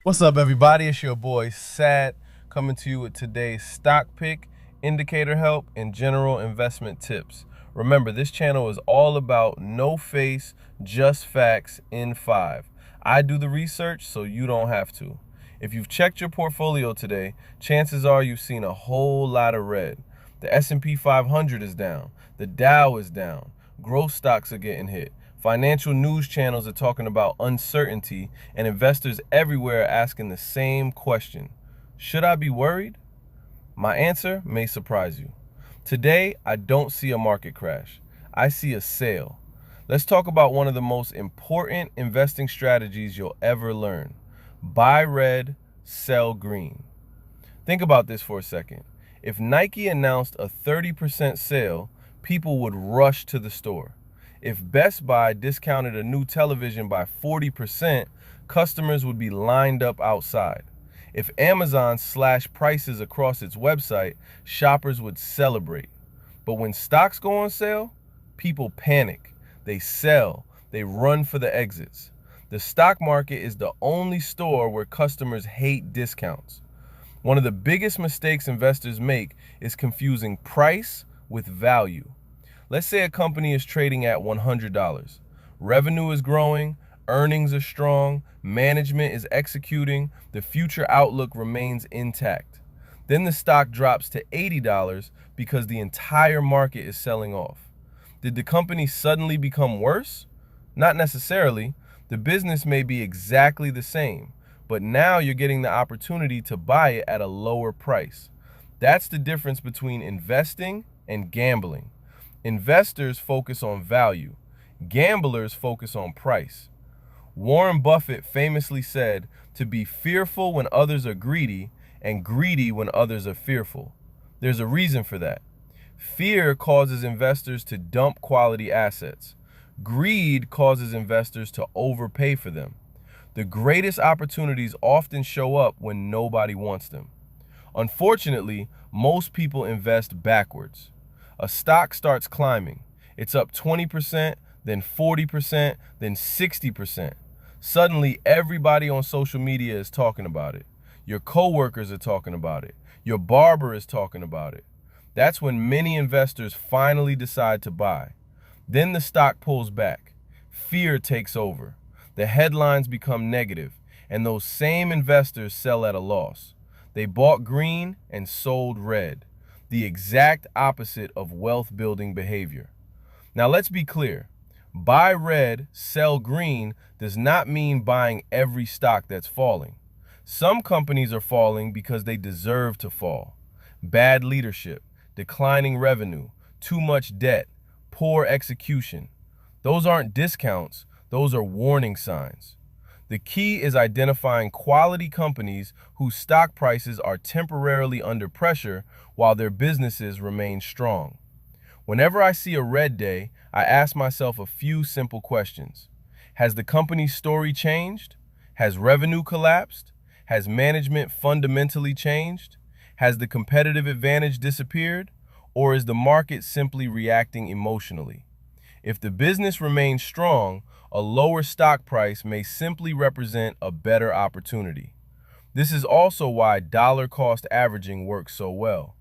What's up, everybody? It's your boy Sad coming to you with today's stock pick, indicator help, and general investment tips. Remember, this channel is all about no face, just facts in 5. I do the research so you don't have to. If you've checked your portfolio today, chances are you've seen a whole lot of red. The S&P 500 is down. The Dow is down. Growth stocks are getting hit. Financial news channels are talking about uncertainty, and investors everywhere are asking the same question. Should I be worried? My answer may surprise you. Today, I don't see a market crash. I see a sale. Let's talk about one of the most important investing strategies you'll ever learn. Buy red, sell green. Think about this for a second. If Nike announced a 30% sale, people would rush to the store. If Best Buy discounted a new television by 40%, customers would be lined up outside. If Amazon slashed prices across its website, shoppers would celebrate. But when stocks go on sale, people panic. They sell. They run for the exits. The stock market is the only store where customers hate discounts. One of the biggest mistakes investors make is confusing price with value. Let's say a company is trading at $100. Revenue is growing, earnings are strong, management is executing, the future outlook remains intact. Then the stock drops to $80 because the entire market is selling off. Did the company suddenly become worse? Not necessarily. The business may be exactly the same, but now you're getting the opportunity to buy it at a lower price. That's the difference between investing and gambling. Investors focus on value. Gamblers focus on price. Warren Buffett famously said to be fearful when others are greedy and greedy when others are fearful. There's a reason for that. Fear causes investors to dump quality assets. Greed causes investors to overpay for them. The greatest opportunities often show up when nobody wants them. Unfortunately, most people invest backwards. A stock starts climbing. It's up 20%, then 40%, then 60%. Suddenly, everybody on social media is talking about it. Your coworkers are talking about it. Your barber is talking about it. That's when many investors finally decide to buy. Then the stock pulls back. Fear takes over. The headlines become negative, and those same investors sell at a loss. They bought green and sold red, the exact opposite of wealth building behavior. Now let's be clear. Buy red, sell green does not mean buying every stock that's falling. Some companies are falling because they deserve to fall. Bad leadership, declining revenue, too much debt, poor execution. Those aren't discounts, those are warning signs. The key is identifying quality companies whose stock prices are temporarily under pressure while their businesses remain strong. Whenever I see a red day, I ask myself a few simple questions. Has the company's story changed? Has revenue collapsed? Has management fundamentally changed? Has the competitive advantage disappeared? Or is the market simply reacting emotionally? If the business remains strong, a lower stock price may simply represent a better opportunity. This is also why dollar cost averaging works so well.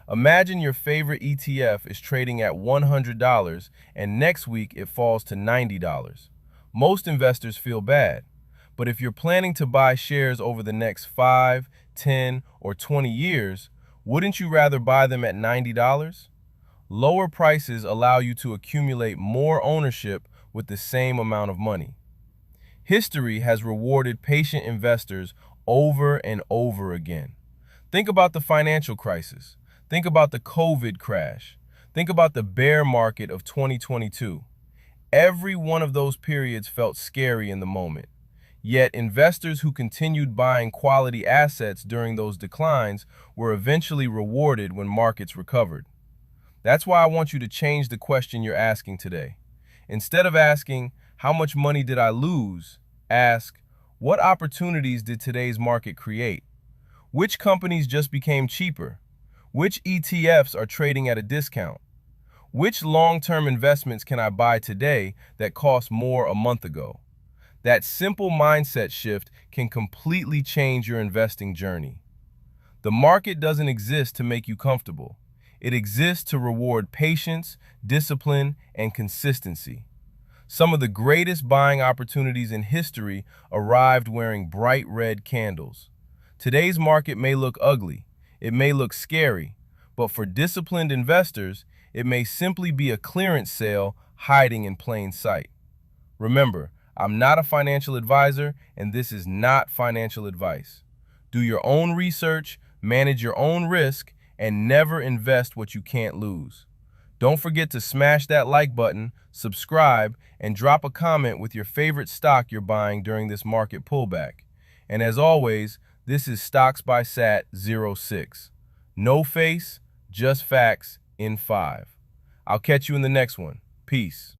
Imagine your favorite ETF is trading at $100 and next week it falls to $90. Most investors feel bad. But if you're planning to buy shares over the next 5, 10, or 20 years, wouldn't you rather buy them at $90? Lower prices allow you to accumulate more ownership with the same amount of money. History has rewarded patient investors over and over again. Think about the financial crisis. Think about the COVID crash. Think about the bear market of 2022. Every one of those periods felt scary in the moment. Yet investors who continued buying quality assets during those declines were eventually rewarded when markets recovered. That's why I want you to change the question you're asking today. Instead of asking, how much money did I lose? Ask, what opportunities did today's market create? Which companies just became cheaper? Which ETFs are trading at a discount? Which long-term investments can I buy today that cost more a month ago? That simple mindset shift can completely change your investing journey. The market doesn't exist to make you comfortable. It exists to reward patience, discipline, and consistency. Some of the greatest buying opportunities in history arrived wearing bright red candles. Today's market may look ugly, it may look scary, but for disciplined investors, it may simply be a clearance sale hiding in plain sight. Remember, I'm not a financial advisor, and this is not financial advice. Do your own research, manage your own risk, and never invest what you can't lose. Don't forget to smash that like button, subscribe, and drop a comment with your favorite stock you're buying during this market pullback. And as always, this is Stocks by Sat 06. No face, just facts in 5. I'll catch you in the next one. Peace.